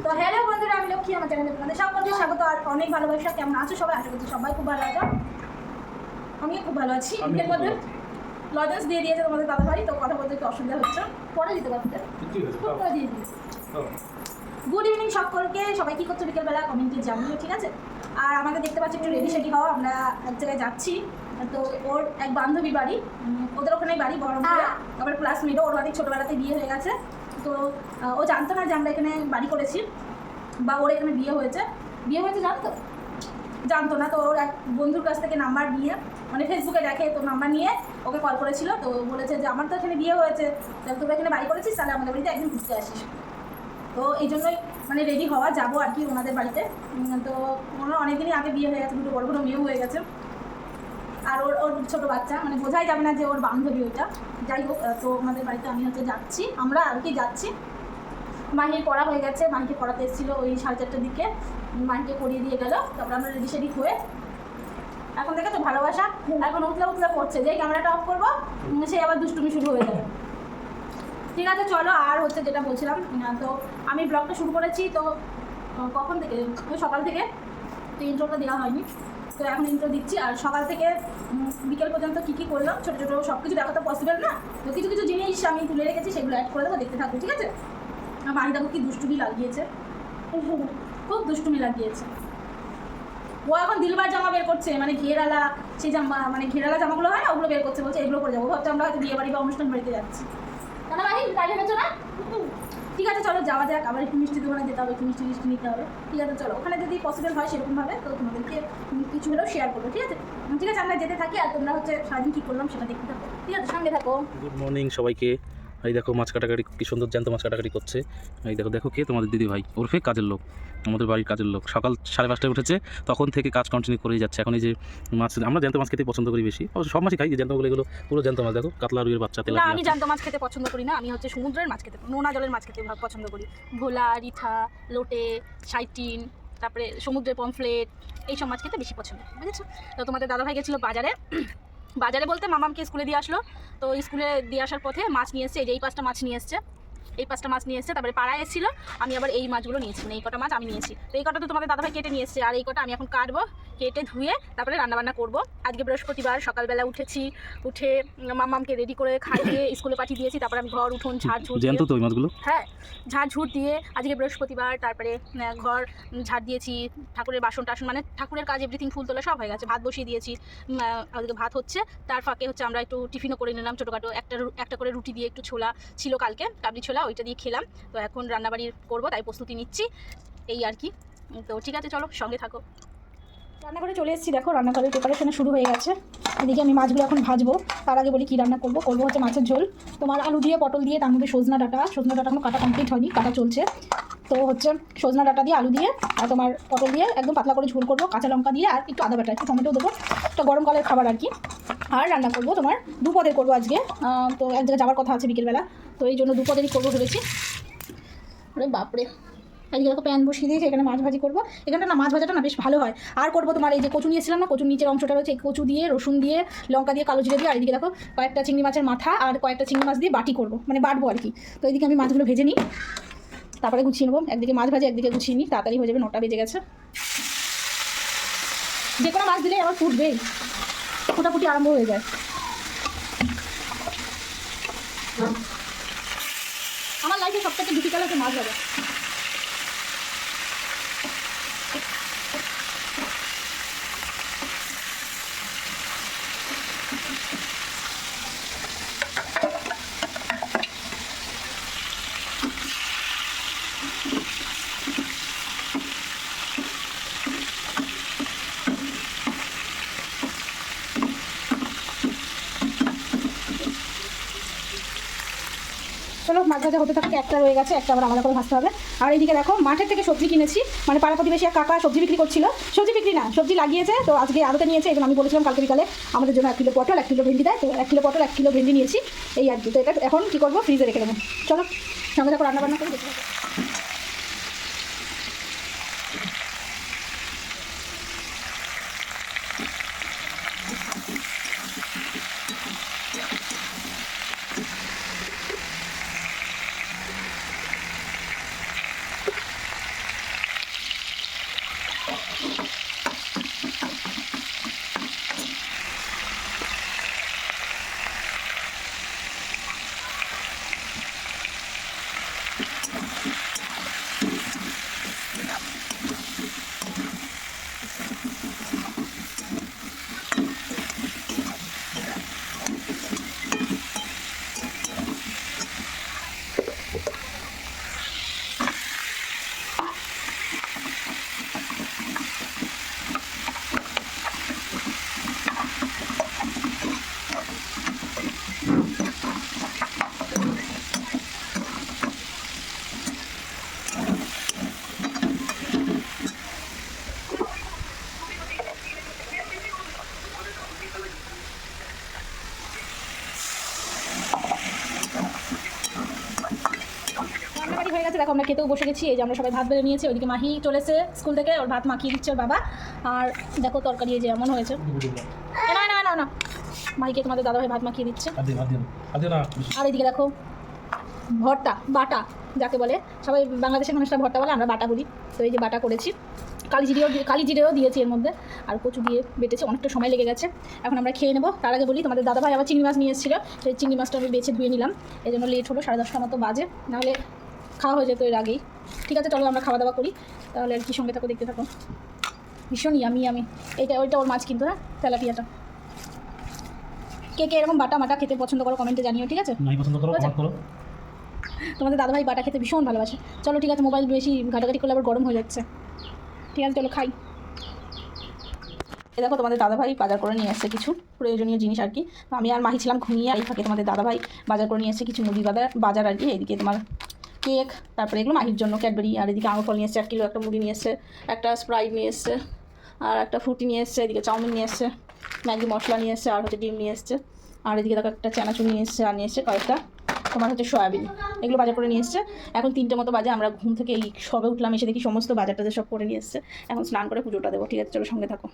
তো হ্যালো বন্ধুরা, আমি লক্ষ্মী, আমার চ্যানেলে আপনাদের সকলকে স্বাগত আর অনেক ভালোবাসা। কেমন আছো সবাই? আশা করছি সবাই খুব ভালো আছো। আমি খুব ভালো আছি। এর মধ্যে লজেন্স দিয়ে দিয়েছে তোমাদের দাদা ভাই, তো কথা বলতে একটু অসুবিধা হচ্ছে, পরে দিতে পারতে দিয়ে দিয়েছি। গুড ইভিনিং সকলকে। সবাই কী করছো বিকেলবেলা কমেন্টে জানিও, ঠিক আছে? আর আমাদের দেখতে পাচ্ছি একটু রেডি সেডি হওয়া, আমরা এক জায়গায় যাচ্ছি। তো ওর এক বান্ধবী বাড়ি, ওদের ওখানেই বাড়ি বহরমপুরে, আবার ক্লাসমেটও, ওর অনেক ছোটোবেলাতে বিয়ে হয়ে গেছে। তো ও জানতো না যে আমরা এখানে বাড়ি করেছি বা ওর এখানে বিয়ে হয়েছে জানতো? জানতো না। তো ওর এক বন্ধুর কাছ থেকে নাম্বার নিয়ে, মানে ফেসবুকে দেখে, তো নাম্বার নিয়ে ওকে কল করেছিল। তো বলেছে যে আমার তো এখানে বিয়ে হয়েছে, তাহলে তোরা এখানে বাড়ি করেছিস, তাহলে আমাদের বাড়িতে একদিন ঘুরতে আসিস। তো এই জন্যই মানে রেডি হওয়া, যাবো আর কি ওনাদের বাড়িতে। তো ওনার অনেকদিনই আগে বিয়ে হয়ে গেছে, দুটো বড় বড় মেয়েও হয়ে গেছে। আর ওর ওর ছোটো বাচ্চা, মানে বোঝাই যাবে না যে ওর বান্ধবী ওইটা। যাই হোক, তো ওনাদের বাড়িতে আমি যাচ্ছি, আমরা আর কি যাচ্ছি। মাহির পড়া হয়ে গেছে, মাহিকে পড়াতে এসেছিলো ওই 4:30টার দিকে, মাহিকে পড়িয়ে দিয়ে গেল। তারপরে আমরা রেডি সেডি হয়ে এখন দেখে তো ভালোবাসা এখন উতলা পড়ছে, যে ক্যামেরাটা অফ করবো সে আবার দুষ্টুমি শুরু হয়ে যাবে। ঠিক আছে চলো, আর যেটা বলছিলাম, তো আমি ব্লগটা শুরু করেছি তো কখন থেকে, সকাল থেকে। তো ইন্ট্রোটা দেওয়া হয়নি, তো এখন ইন্ট্রো দিচ্ছি। আর সকাল থেকে বিকেল পর্যন্ত কী কী করলাম, ছোটো ছোটো সব কিছু দেখা তো পসিবল না, তো কিছু কিছু জিনিস আমি তুলে রেখেছি, সেগুলো অ্যাড করে দেবো, দেখতে থাকবো, ঠিক আছে? মাহি দেখো কি দুষ্টুমি লাগিয়েছে, খুব দুষ্টুমি লাগিয়েছে। ও এখন দিলবার জামা বের করছে, মানে ঘেরালা, সেই জামা, মানে ঘেরালা জামাগুলো হয় না, ওগুলো বের করছে, বলছে এগুলো পরে যাবো। ভাবছে আমরা হয়তো বিয়ে বাড়ি বা অনুষ্ঠান বাড়িতে যাচ্ছি। না ভাই, তাই ভেবেছো না? ঠিক আছে চলো যাওয়া যাক। আবার একটু মিষ্টি দোকানে যেতে হবে, একটু মিষ্টি নিতে হবে। ঠিক আছে চলো, ওখানে যদি পসিবল হয় সেরকমভাবে তো তোমাদেরকে কিছু হলেও শেয়ার করবো, ঠিক আছে? ঠিক আছে, আমরা যেতে থাকি, আর তোমরা সারাদিন কী করলাম সেটা দেখতে থাকো, ঠিক আছে? সঙ্গে থাকো। গুড মর্নিং সবাইকে। এই দেখো মাছ কাটাকাটি, কি সুন্দর জ্যান্ত মাছ কাটাকাটি করছে। এই দেখো দেখো কে, তোমাদের দিদি ভাই, ওরফে কাজের লোক, আমাদের বাড়ির কাজের লোক। সকাল 5:30টায় উঠেছে, তখন থেকে কাজ কন্টিনিউ করেই যাচ্ছে। এখন এই যে মাছ, আমরা জ্যান্ত মাছ খেতে পছন্দ করি বেশি, অবশ্য সব মাছই খাই, জ্যান্তগুলো এগুলো পুরো জ্যান্ত মাছ। দেখো কাতলা রুইয়ের বাচ্চা, তেলা। আমি জ্যান্ত মাছ খেতে পছন্দ করি না, আমি সমুদ্রের মাছ খেতে, নোনা জলের মাছ খেতে পছন্দ করি। ভোলা, রিঠা, লোটে, সাইটিন, তারপরে সমুদ্রের পমফ্লেট, এইসব মাছ খেতে বেশি পছন্দ, বুঝেছো? তো তোমাদের দাদাভাই গেছিলো বাজারে, বাজারে বলতে মামামকে স্কুলে দিয়ে আসলো। তো স্কুলে দিয়ে আসার পথে মাছ নিয়ে এসছে, এই 5টা মাছ নিয়ে এসছে, এই 5টা মাছ নিয়ে এসছে। তারপরে পাড়ায় এসেছিলো, আমি আবার এই মাছগুলো নিয়েছি, এই কটা মাছ আমি নিয়েছি। তো এই কটা তো তোমাদের দাদাভাই কেটে নিয়ে এসছে, আর এই কটা আমি এখন কাটবো, কেটে ধুয়ে তারপরে রান্নাবান্না করবো। আজকে বৃহস্পতিবার, সকালবেলা উঠে মামামকে রেডি করে খাইয়ে স্কুলে পাঠিয়ে দিয়েছি। তারপরে আমি ঘর উঠোন ঝাড়ঝুড়, জ্যান্ত তো ওই মাছগুলো, হ্যাঁ ঝাড়ঝুড় দিয়ে, আজকে বৃহস্পতিবার, তারপরে ঘর ঝাড় দিয়েছি, ঠাকুরের বাসন টাসন, মানে ঠাকুরের কাজ এভরিথিং, ফুল তোলা সব হয়ে গেছে। ভাত বসিয়ে দিয়েছি, আজকে ভাত হচ্ছে। তার ফাঁকে আমরা একটু টিফিনও করে নিলাম, ছোটোখাটো একটা করে রুটি দিয়ে, একটু ছোলা ছিল কালকে, কাবলি ছোলা, ওইটা দিয়ে খেলাম। তো এখন রান্নাবাড়ি করবো, তাই প্রস্তুতি নিচ্ছি, এই আর কি। তো ঠিক আছে চলো, সঙ্গে থাকো। রান্নাঘরে চলে এসেছি, দেখো রান্নাঘরের প্রিপারেশনে শুরু হয়ে গেছে। এদিকে আমি মাছগুলো এখন ভাজবো। তার আগে বলি কী রান্না করবো হচ্ছে মাছের ঝোল, তোমার আলু দিয়ে, পটল দিয়ে, তার মধ্যে সজনা ডাঁটা এখন কাটা কমপ্লিট হয়নি, কাটা চলছে। তো সজনা ডাঁটা দিয়ে, আলু দিয়ে, আর তোমার পটল দিয়ে একদম পাতলা করে ঝোল করবো, কাঁচা লঙ্কা দিয়ে, আর একটু আদা বাটা, একটু টমেটো দেবো, একটা গরমকালের খাবার আর কি। আর রান্না করবো তোমার দুপদের করবো আজকে, তো এক জায়গায় যাওয়ার কথা আছে বিকেলবেলা, তো এই জন্য দুপদেরই করবো ভেবেছি। আরে বাপরে, আজকে দেখো প্যান বসিয়ে দিয়েছি, এখানে মাছ ভাজি করবো। এখানটা না মাছ ভাজাটা না বেশ ভালো হয়। আর করবো তোমার এই যে কচু নিয়েছিলাম না, কচুর নিচের অংশটা রয়েছে, কচু দিয়ে, রসুন দিয়ে, লঙ্কা দিয়ে, কালো জিরে দিয়ে, আর এদিকে দেখো কয়েকটা চিংড়ি মাছের মাথা আর কয়েকটা চিংড়ি মাছ দিয়ে বাটি করবো, মানে বাটবো আর কি। তো এইদিকে আমি মাছগুলো ভেজে নিই, তারপরে গুছিয়ে নেবো। একদিকে মাছ ভাজি, একদিকে গুছিয়ে নিই, তাড়াতাড়ি হয়ে যাবে, 9টা বেজে গেছে। যে কোনো মাছ দিলেই আমার ফুটবেই, ফুটাফুটি আরম্ভ হয়ে যায়। আমার লাইফে সবথেকে ডিফিকাল্ট হচ্ছে মাছ ভাজা। চলো মাছ ভাজা হতে থাকে, একটা রয়ে গেছে, একটা আবার আলাদা করে ভাজতে হবে। আর এইদিকে দেখো মাঠের থেকে সবজি কিনেছি, মানে পাড়া প্রতিবেশী এক কাকা সবজি বিক্রি করছিল, সবজি লাগিয়েছে, তো আজকে আলুতে নিয়েছে। এবং আমি বলেছিলাম কালকে বিকালে আমাদের জন্য 1 কিলো পটল, 1 কিলো ভেন্ডি দেয়, তো 1 কিলো পটল, 1 কিলো ভেন্ডি নিয়েছি, এই আর কি। তো এটা এখন কী করবো, ফ্রিজে রেখে দেবো। চলো সঙ্গে দেখো রান্নাবান্না করে দেখতে থাকো। দেখো আমরা খেতেও বসে গেছি। এই যে আমরা সবাই ভাত বেড়ে নিয়েছি, ওইদিকে মাহি চলেছে স্কুল থেকে, ওর ভাত মাখিয়ে দিচ্ছে ওর বাবা। আর দেখো তরকারি এই যে এমন হয়েছে, না না না না মাহিকে তোমাদের দাদাভাই ভাত মাখিয়ে দিচ্ছে। আর এইদিকে দেখো ভর্তা, বাটা যাকে বলে, সবাই বাংলাদেশের মানুষরা ভর্তা বলে, আমরা বাটা বলি। তো এই যে বাটা করেছি, কালি জিরেও দিয়েছি এর মধ্যে, আর কচু দিয়ে বেটেছি, অনেকটা সময় লেগে গেছে। এখন আমরা খেয়ে নেবো। তার আগে বলি তোমাদের দাদাভাই আবার চিংড়ি মাছ নিয়ে এসেছিলো, সেই চিংড়ি মাছটা আমি বেছে ধুয়ে নিলাম, এই জন্য লেট হলো, 10:30 মতো বাজে, নাহলে খাওয়া হয়ে যেত এর আগেই। ঠিক আছে চলো আমরা খাওয়া দাওয়া করি তাহলে। আর কি সঙ্গে থাকো, দেখতে থাকো, ভীষণ আমি এইটা ওইটা ওর মাছ কিন্তু, হ্যাঁ তেলাপিয়াটা। কে কে এরকম বাটা মাটা খেতে পছন্দ করো কমেন্টে জানিও, ঠিক আছে? তোমাদের দাদাভাই বাটা খেতে ভীষণ ভালোবাসে। চলো ঠিক আছে, মোবাইল বেশি ঘাটাঘাটি করলে আবার গরম হয়ে যাচ্ছে। ঠিক আছে চলো খাই। এই দেখো তোমাদের দাদাভাই বাজার করে নিয়ে আসছে কিছু প্রয়োজনীয় জিনিস আর কি। আমি আর মাহি ছিলাম ঘুমিয়ে, এই ফাঁকে তোমাদের দাদাভাই বাজার করে নিয়ে এসছে কিছু মুদি বাজার আর কি। এইদিকে তোমার কেক, তারপরে এগুলো মাহির জন্য ক্যাডবেরি, আর এদিকে আঙুর ফল নিয়ে এসছে 1 কিলো, একটা মুড়ি নিয়ে এসছে, একটা স্প্রাইট নিয়ে এসছে, আর একটা ফ্রুটি নিয়ে এসছে, এদিকে চাউমিন নিয়ে এসছে, ম্যাগি মশলা নিয়ে এসছে, আর হচ্ছে ডিম নিয়ে এসছে, আর এদিকে দেখো একটা চানাচুর নিয়ে এসছে, আর নিয়ে এসছে কয়েকটা তোমার হচ্ছে সয়াবিন। এগুলো বাজার করে নিয়ে এসছে। এখন 3টে মতো বাজে, আমরা ঘুম থেকে এই সবে উঠলাম, এসে দেখি সমস্ত বাজারটাতে সব করে নিয়ে এসছে। এখন স্নান করে পুজোটা দেবো। ঠিক আছে চলো সঙ্গে থাকো।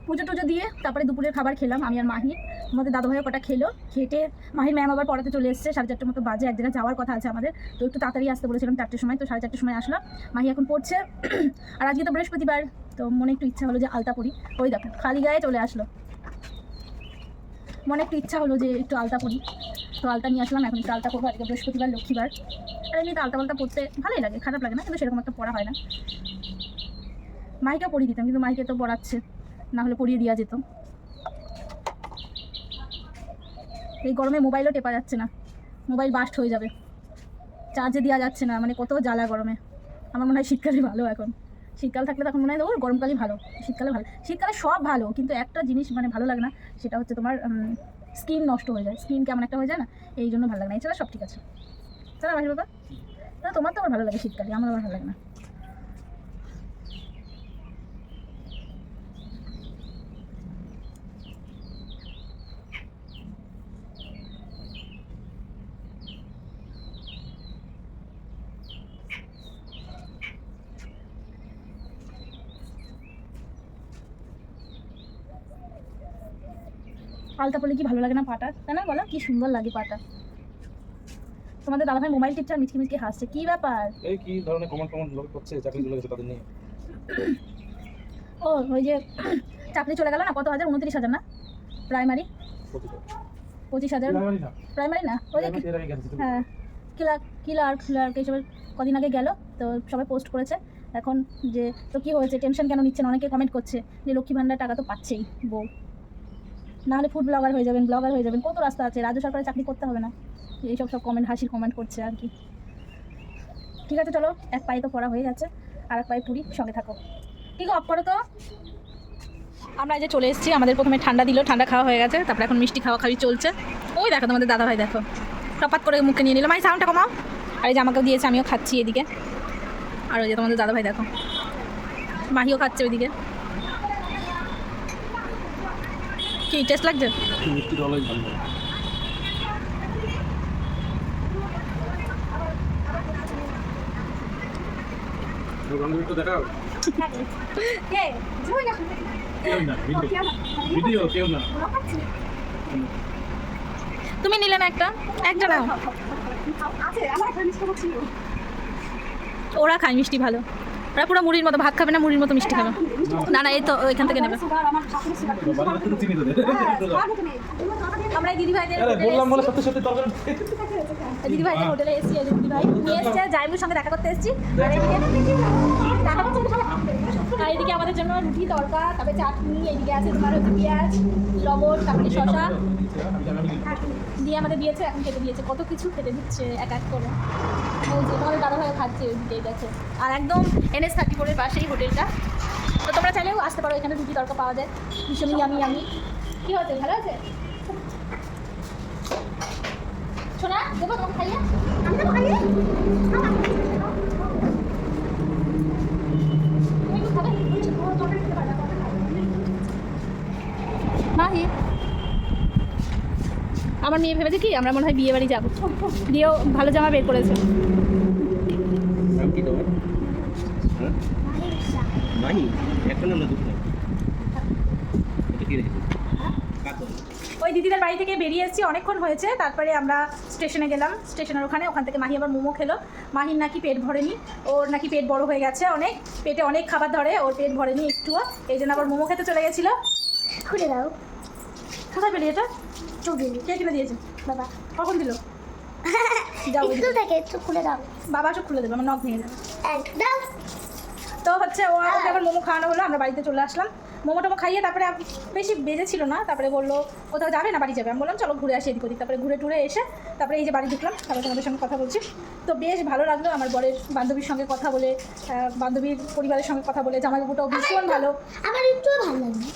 পুজো টুজো দিয়ে তারপরে দুপুরের খাবার খেলাম আমি আর মাহি। আমাদের দাদাভাইও কটা খেলো, খেটে মাহির ম্যাম আবার পড়াতে চলে এসেছে। 4:30 মতো বাজে, এক জায়গায় যাওয়ার কথা আছে আমাদের, তো একটু তাড়াতাড়ি আসতে বলেছিলাম 4টের সময়, তো 4:30 সময় আসলাম। মাহি এখন পড়ছে। আর আজকে তো বৃহস্পতিবার, তো মনে একটু ইচ্ছা হলো যে আলতা পরি। ওই দেখো খালি গায়ে চলে আসলো, মনে একটু ইচ্ছা হলো যে একটু আলতা পরি, তো আলতা নিয়ে আসলাম। এখন একটু আলতা করবো, আজকে বৃহস্পতিবার লক্ষ্মীবার। আর এমনিতে আলতা পালতা পড়তে ভালোই লাগে, খারাপ লাগে না, কিন্তু সেরকম একটা পড়া হয় না। মাহিকেও পরিয়ে দিতাম, কিন্তু মাহিকে তো পড়াচ্ছে, না হলে পরিয়ে দেওয়া যেত। এই গরমে মোবাইলও টেপা যাচ্ছে না, মোবাইল বাস্ট হয়ে যাবে, চার্জে দেওয়া যাচ্ছে না, মানে কত জ্বালা গরমে। আমার মনে হয় শীতকালে ভালো, এখন শীতকাল থাকলে তখন মনে হয় ওর গরমকালই ভালো, শীতকালে ভালো। শীতকালে সব ভালো, কিন্তু একটা জিনিস মানে ভালো লাগে না, সেটা হচ্ছে তোমার স্কিন নষ্ট হয়ে যায়, স্কিন কেমন একটা হয়ে যায় না, এই জন্য ভালো লাগে না। এছাড়া সব ঠিক আছে। চলো ভাই বাবা, তোমার তো আমার ভালো লাগে শীতকালে, আমার আবার ভালো লাগে না। আলতা পরলে কি ভালো লাগে না পাটা, তাই না বলো? কি সুন্দর লাগে পাটা। তোমাদের দাদাভাই মোবাইল টিপছে আর মিচকি হাসছে, কি ব্যাপার? এই কি ধরনের কমেন্ট লোক করছে, চাকরি চলে গেছে তাদের নিয়ে। ও ওই যে চাকরি চলে গেল না, কত হাজার, 29,000 না? প্রাইমারি 25,000, প্রাইমারি না ওই যে, হ্যাঁ ক্লার্ক এইসবের কদিন আগে গেল, তো সবাই পোস্ট করেছে এখন যে, তো কি হয়েছে, টেনশন কেন নিচ্ছেন? অনেকে কমেন্ট করছে যে লক্ষ্মী ভান্ডার টাকা তো পাচ্ছেই বউ, নাহলে ফুড ব্লগার হয়ে যাবেন, কত রাস্তা আছে, রাজ্য সরকারের চাকরি করতে হবে না। এইসব কমেন্ট, হাসির কমেন্ট করছে আর কি। ঠিক আছে চলো, এক পায়ে তো পড়া হয়ে গেছে, আর এক পায়ে পুরি, সঙ্গে থাকো। ঠিক অফ করো তো। আমরা এই যে চলে এসেছি, আমাদের প্রথমে ঠান্ডা দিল, ঠান্ডা খাওয়া হয়ে গেছে, তারপরে এখন মিষ্টি খাওয়া চলছে। ওই দেখো তোমাদের দাদাভাই দেখো টপাত করে মুখে নিয়ে নিলাম, সাউন্ডটা কমাও। আর এই যে আমাকেও দিয়েছে, আমিও খাচ্ছি এদিকে। আর ওই যে তোমাদের দাদাভাই দেখো, মাহিও খাচ্ছে ওইদিকে। কি টেস্ট লাগছে? মিষ্টিটা অলওয়েজ ভালো লাগে। বান্ধবীটা দেখাও। কে জুই না কেউ না তুমি নিলে না একটা নাও ওরা খায় মিষ্টি ভালো ওরা পুরো মুড়ির মতো ভাত খাবে না মুড়ির মতো মিষ্টি খাবে না না এই তো এখান থেকে নেবে আমরা দিদি ভাইদের দিদি ভাইদের হোটেলে এসেছি দিদি ভাই নিয়ে এসছে জাইমুর সঙ্গে দেখা করতে এসেছি আর এদিকে আমাদের জন্য রুটি তরকা তারপরে চাটনি এদিকে আছে তোমার হচ্ছে পেঁয়াজ লবণ তারপরে শসা দিয়ে আমাদের দিয়েছে এখন খেতে দিয়েছে কত কিছু খেতে দিচ্ছে এক এক করে তোমাদের দাদা ভাইও খাচ্ছে ওইদিকে গেছে আর একদম NS34-এর পাশেই হোটেলটা তো তোমরা চাইলেও আসতে পারো এখানে রুটি তরকা পাওয়া যায় ভীষণই আমি কী হচ্ছে ভালো আছে শোনা দেবো তোমাকে খাইয়ে আমি দেবো খাইয়ে মাহি আমার মেয়ে ভেবেছে কি আমরা মনে হয় বিয়ে বাড়ি যাবো দিয়েও ভালো জামা বের করেছে ওই দিদিদের বাড়ি থেকে বেরিয়ে এসেছি অনেকক্ষণ হয়েছে তারপরে আমরা স্টেশনে গেলাম স্টেশনের ওখান থেকে মাহি আবার মোমো খেলো মাহির নাকি পেট ভরেনি ওর নাকি পেট বড় হয়ে গেছে অনেক পেটে অনেক খাবার ধরে ওর পেট ভরেনি একটুও এই জন্য আবার মোমো খেতে চলে গেছিলো খুলে দাও কোথায় পেলি এটা কে কিনে দিয়েছে বাবা কখন দিল যাও একটু খুলে দাও বাবা সব খুলে দেবে আমার নখ ভেঙে যাবে তো হচ্ছে ও আমাকে আবার মোমো খাওয়ানো হলো আমরা বাড়িতে চলে আসলাম মোমো টোমো খাইয়ে তারপরে বেশি বেজেছিল না তারপরে বললো কোথাও যাবে না বাড়ি যাবে আমি বললাম চলো ঘুরে আসি এদিক ওদিক তারপরে ঘুরে টুরে এসে তারপরে এই যে বাড়ি ঢুকলাম তারপরে তোমাদের সঙ্গে কথা বলছি তো বেশ ভালো লাগলো আমার বরের বান্ধবীর সঙ্গে কথা বলে বান্ধবীর পরিবারের সঙ্গে কথা বলে জামাইবাবুটাও ভীষণ ভালো আমার একটু ভালো লাগলো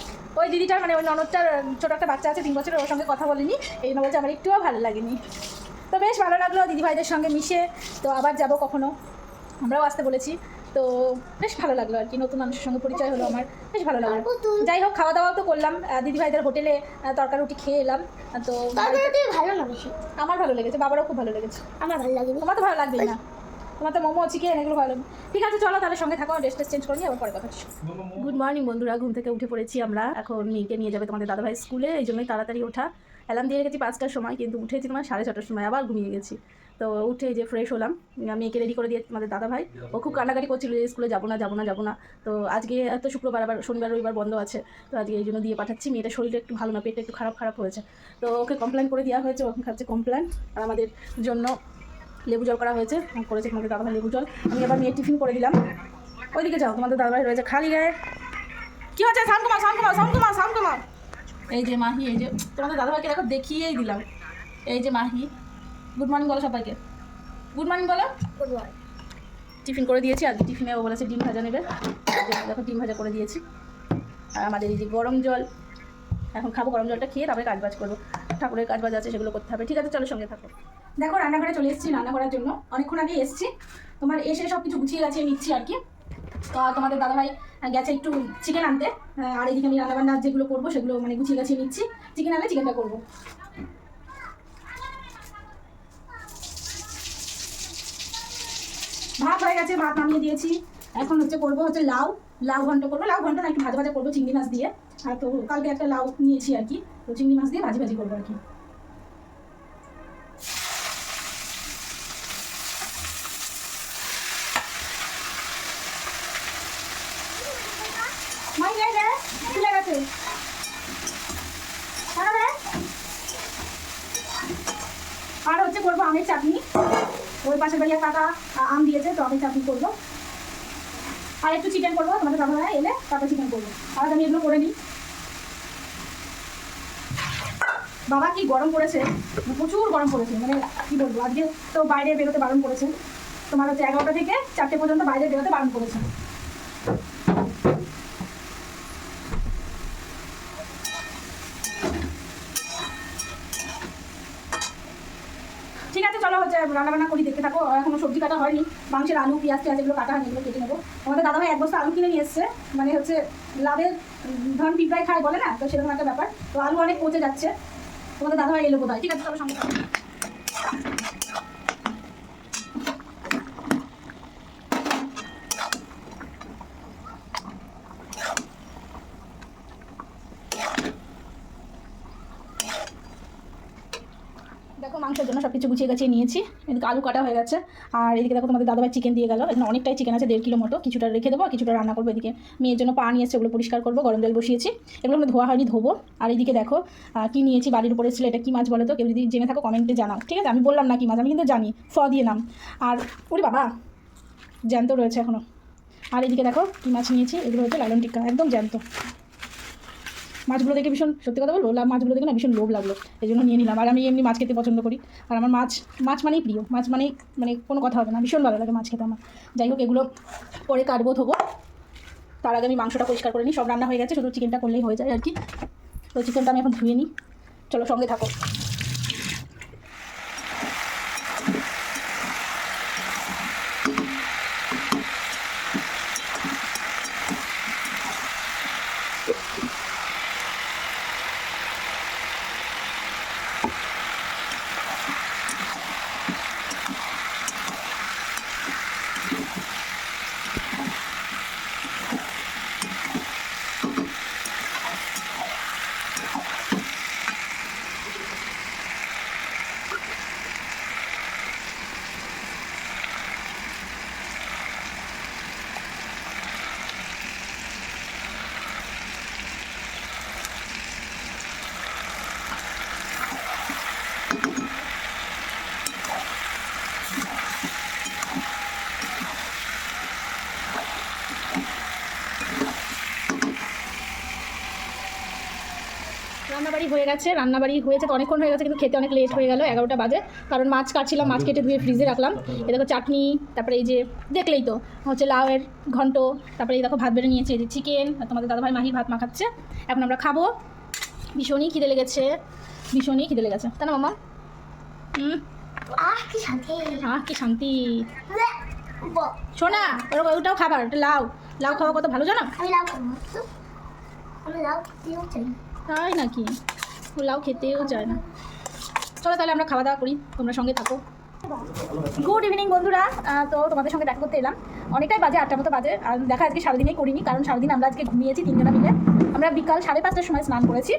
ওই দিদিটার মানে ওই ননদটার ছোটো একটা বাচ্চা আছে 3 বছরের ওর সঙ্গে কথা বলিনি এই জন্য বলছে আমার একটুও ভালো লাগেনি তো বেশ ভালো লাগলো দিদিভাইদের সঙ্গে মিশে তো আবার যাব কখনো আমরাও আসতে বলেছি তো বেশ ভালো লাগলো আর কি নতুন মানুষের সঙ্গে পরিচয় হলো আমার বেশ ভালো লাগলো যাই হোক খাওয়া দাওয়াও তো করলাম দিদিভাইদের হোটেলে তরকারি রুটি খেয়ে এলাম তো ভালো লাগছে আমার ভালো লেগেছে বাবারও খুব ভালো লেগেছে আমার ভালো লাগে তোমার তো ভালো লাগবেই না তোমার তো মোমো চিকেন এগুলো ভালো ঠিক আছে চলো তাহলে সঙ্গে থাকো ড্রেস চেঞ্জ করে নিয়ে আবার পরে কথা গুড মর্নিং বন্ধুরা ঘুম থেকে উঠে পড়েছি আমরা এখন মেয়েকে নিয়ে যাবে তোমাদের দাদাভাই স্কুলে এই জন্যই তাড়াতাড়ি ওঠা অ্যালার্ম দিয়ে রেখেছি 5টার সময় কিন্তু উঠেছি তোমার 6:30টার সময় আবার ঘুমিয়ে গেছি তো উঠে যে ফ্রেশ হলাম মেয়েকে রেডি করে দিয়ে আমাদের দাদাভাই ও খুব কান্নাকাটি করছিল যে স্কুলে যাবো না তো আজকে তো শুক্রবার আবার শনিবার রবিবার বন্ধ আছে তো আজকে এই জন্য দিয়ে পাঠাচ্ছি মেয়েটার শরীরটা একটু ভালো না পেটটা একটু খারাপ হয়েছে তো ওকে কমপ্লেন করে দেওয়া হয়েছে ওখানে খাচ্ছে কমপ্লেন আর আমাদের জন্য লেবু জল করা হয়েছে তোমাদের দাদাভাই লেবু জল আমি আবার মেয়ের টিফিন করে দিলাম ওইদিকে যাও তোমাদের দাদাভাই রয়েছে খালি গায়ে কী হচ্ছে সাউন্ড কমা এই যে মাহি এই যে তোমাদের দাদাভাইকে দেখো দেখিয়েই দিলাম এই যে মাহি গুড মর্নিং বলো সবাইকে গুড মর্নিং বলো গুড মর্নিং টিফিন করে দিয়েছি আজকে টিফিনে ও বলেছে ডিম ভাজা নেবে দেখো ডিম ভাজা করে দিয়েছি আর আমাদের এই যে গরম জল এখন খাবো গরম জলটা খেয়ে তারপরে কাজবাজ করবো ঠাকুরের কাজবাজ আছে সেগুলো করতে হবে ঠিক আছে চলো সঙ্গে থাকো দেখো রান্নাঘরে চলে এসেছি রান্না করার জন্য অনেকক্ষণ আগে এসেছি তোমার এসে সব কিছু গুছিয়ে গাছিয়ে নিচ্ছি আর কি তো তোমাদের দাদাভাই গেছে একটু চিকেন আনতে আর এইদিকে আমি রান্নাবান্না যেগুলো করবো সেগুলো মানে গুছিয়ে গাছিয়ে নিচ্ছি চিকেন আনলে চিকেনটা করবো ভাত হয়ে গেছে ভাত নামিয়ে দিয়েছি এখন করবো লাউ ঘন্ট করবো লাউ ঘন্ট না একটু ভাজা করবো চিংড়ি মাছ দিয়ে আর তো কালকে একটা লাউ নিয়েছি আর কি তো চিংড়ি মাছ দিয়ে ভাজি করবো আর কি আর করবো আমের চাটনি ওই পাশের বাড়ি কাটা আম দিয়েছে তো আমের চাটনি করবো আর একটু চিকেন করবো তোমাদের দাদাভাই এলে তারপর চিকেন করবো আর আমি এগুলো করে নিই বাবা কি গরম পড়েছে প্রচুর গরম পড়েছে মানে কি বলবো আজকে তো বাইরে বেরোতে বারণ করেছে তোমার 11টা থেকে 4টে পর্যন্ত বাইরে বেরোতে বারণ করেছে ঠিক আছে চলো রান্নাবান্না করি দেখতে থাকো এখনো সবজি কাটা হয়নি মাংসের আলু পেঁয়াজ এগুলো কাটা হয়নি এগুলো কেটে নেবো আমাদের দাদাভাই 1 বস্তা আলু কিনে নিয়ে এসছে মানে লাভের ধন পিঁপড়ায় খায় বলে না তো সেরকম একটা ব্যাপার তো আলু অনেক পচে যাচ্ছে তোমাদের দাদাভাই এলো বোধ হয় ঠিক আছে চলো সঙ্গে মাংসের জন্য সব কিছু গুছিয়ে গাছিয়ে নিয়েছি। এদিকে আলু কাটা হয়ে গেছে, আর এদিকে দেখো তোমাদের দাদাভাই চিকেন দিয়ে গেল। এখানে অনেকটাই চিকেন আছে, 1.5 কিলো মতো। কিছুটা রেখে দেবো, কিছুটা রান্না করবো। এদিকে মেয়ের জন্য পা নিয়েছে, ওগুলো পরিষ্কার করবো, গরম জল বসিয়েছি। এগুলো আমরা ধোয়া হয়নি, ধোবো। আর এদিকে দেখো কি নিয়েছি, বাড়ির উপরে ছিল। এটা কি মাছ বলো তো? কেউ যদি জেনে থাকো কমেন্টে জানাও, ঠিক আছে? আমি বললাম না কি মাছ, আমি কিন্তু জানি, দিয়ে নাম। আর ওরে বাবা, জ্যান্ত রয়েছে এখনও। আর এদিকে দেখো কি মাছ নিয়েছি, এগুলো হচ্ছে লালন টিক্কা, একদম জ্যান্ত। মাছগুলো দেখে ভীষণ, সত্যি কথা বলবো, মাছগুলো দেখে না ভীষণ লোভ লাগলো, এই জন্য নিয়ে নিলাম। আর আমি এমনি মাছ খেতে পছন্দ করি, আর আমার মাছ মানেই প্রিয়। মাছ মানেই মানে কোনো কথা হবে না, ভীষণ ভালো লাগে মাছ খেতে আমার। যাই হোক, এগুলো পরে কাটবো, ধোবো। তার আগে আমি মাংসটা পরিষ্কার করে নিই। সব রান্না হয়ে গেছে, শুধু চিকেনটা করলেই হয়ে যায় আর কি। তো চিকেনটা আমি এখন ধুয়ে নিই, চলো সঙ্গে থাকো। রান্নাবাড়ি হয়ে গেছে, তো অনেকক্ষণ হয়ে গেছে, কিন্তু খেতে অনেক লেট হয়ে গেল, 11টা বাজে। কারণ মাছ কাটছিলাম, মাছ কেটে ধুয়ে ফ্রিজে রাখলাম। এই দেখো চাটনি, তারপরে এই যে দেখলেই তো হচ্ছে লাউয়ের ঘন্ট, তারপরে এই দেখো ভাত বেড়ে নিয়েছি, এই যে চিকেন। তোমাদের দাদাভাই মাহির ভাত মাখাচ্ছে, এখন আমরা খাবো। ভীষণই খিদে লেগেছে, তাই না মামা? কি শান্তি। কি শান্তি। শোনা, ওটাও খাবার, ওটা লাউ খাওয়া কত ভালো জানো? আমি লাউ খাবো, আমি লাউ খেতেও চাই। তাই নাকি? লাউ খেতেও চায় না। চলো তাহলে আমরা খাওয়া দাওয়া করি, তোমরা সঙ্গে থাকো। গুড ইভিনিং বন্ধুরা। তো তোমাদের সঙ্গে দেখা করতে এলাম। অনেকটাই বাজে, 8টার মতো বাজে। আর দেখা আজকে সারাদিনেই করিনি, কারণ সারাদিন আমরা আজকে ঘুমিয়েছি 3 জনা মিলে। আমরা বিকাল 5:30টার সময় স্নান করেছি।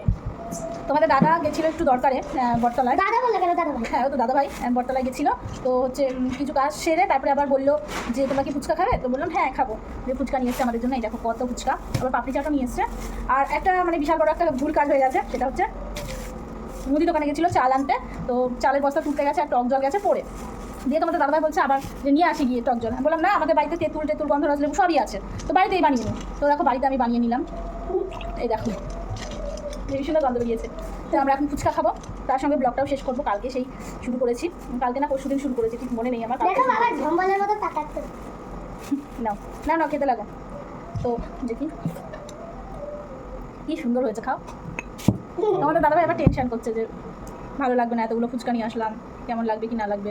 তোমাদের দাদা গেছিলো একটু দরকারে বটতলায়। দাদা বললো কেন? দাদা ভাই? হ্যাঁ, ও তো দাদাভাই বটতলায় গেছিলো। তো হচ্ছে কিছু কাজ সেরে তারপরে আবার বললো যে তোমরা কি ফুচকা খাবে? তো বললাম হ্যাঁ খাবো। যে ফুচকা নিয়ে এসছে আমাদের জন্য, এই দেখো কত ফুচকা, আবার পাপড়ি চাটও নিয়ে এসছে। আর একটা মানে বিশাল বড় একটা ভুল কাজ হয়ে গেছে, সেটা হচ্ছে মুদি দোকানে গেছিলো চাল আনতে। তো চালের বস্তা তুলতে গেছে, আর টক জল গেছে পড়ে দিয়ে। তোমাদের দাদাভাই বলছে আবার যে নিয়ে আসি গিয়ে টক জল। বললাম না, আমাদের বাড়িতে তেঁতুল গন্ধরাজ লেবু সবই আছে, তো বাড়িতেই বানিয়ে নিই। তো দেখো বাড়িতে আমি বানিয়ে নিলাম, এই দেখো ভীষণ সুন্দর গন্ধ বেরিয়েছে। তো আমরা এখন ফুচকা খাবো, তার সঙ্গে ব্লগটাও শেষ করবো। কালকে সেই শুরু করেছি, কালকে না পরশুদিন শুরু করেছি, ঠিক মনে নেই আমার। দেখো বাবা ঝম্বলের মতো তাকাচ্ছে। না খেতে লাগো। তো দেখি কি সুন্দর হয়েছে, খাও। আমাদের দাদাভাই আবার টেনশন করছে যে ভালো লাগবে না, এতগুলো ফুচকা নিয়ে আসলাম, কেমন লাগবে কি না লাগবে।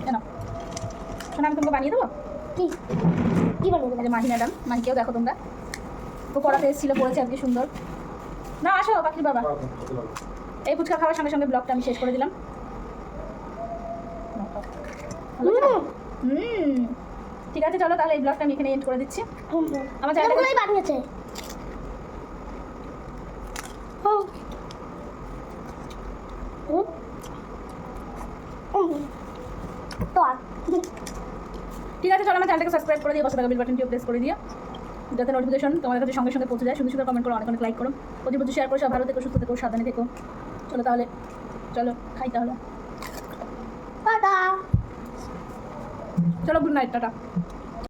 কেন শোনা, আমি তোমাকে বানিয়ে দেবো। কি বলবো? মাহি ম্যাডাম, মাহিকেও দেখো তোমরা, ও পড়াতে এসেছিল, পড়েছে আজকে সুন্দর। না আসো পাখির বাবা। এই ফুচকা খাওয়ার সঙ্গে সঙ্গে ব্লগটা আমি শেষ করে দিলাম। ঠিক আছে, চলো তাহলে এই ব্লগটা আমি এখানে এন্ড করে দিচ্ছি। আমার চ্যানেলটাই বানিয়েছে। ঠিক আছে, চলো আমার চ্যানেলটাকে সাবস্ক্রাইব করে দিও, পাশে থাকা বেল বাটনটিও প্রেস করে দিও, যাতে নোটিফিকেশন তোমাদের কাছে সঙ্গে সঙ্গে পৌঁছে যায়। সুন্দর সুন্দর কমেন্ট করো, অনেক লাইক করো, প্রচুর শেয়ার করো। সব ভালো থেকো, সুস্থ থেকো, সাবধানে থেকো। চলো তাহলে, চলো খাই তাহলে। টাটা। চলো, গুড নাইট, টাটা।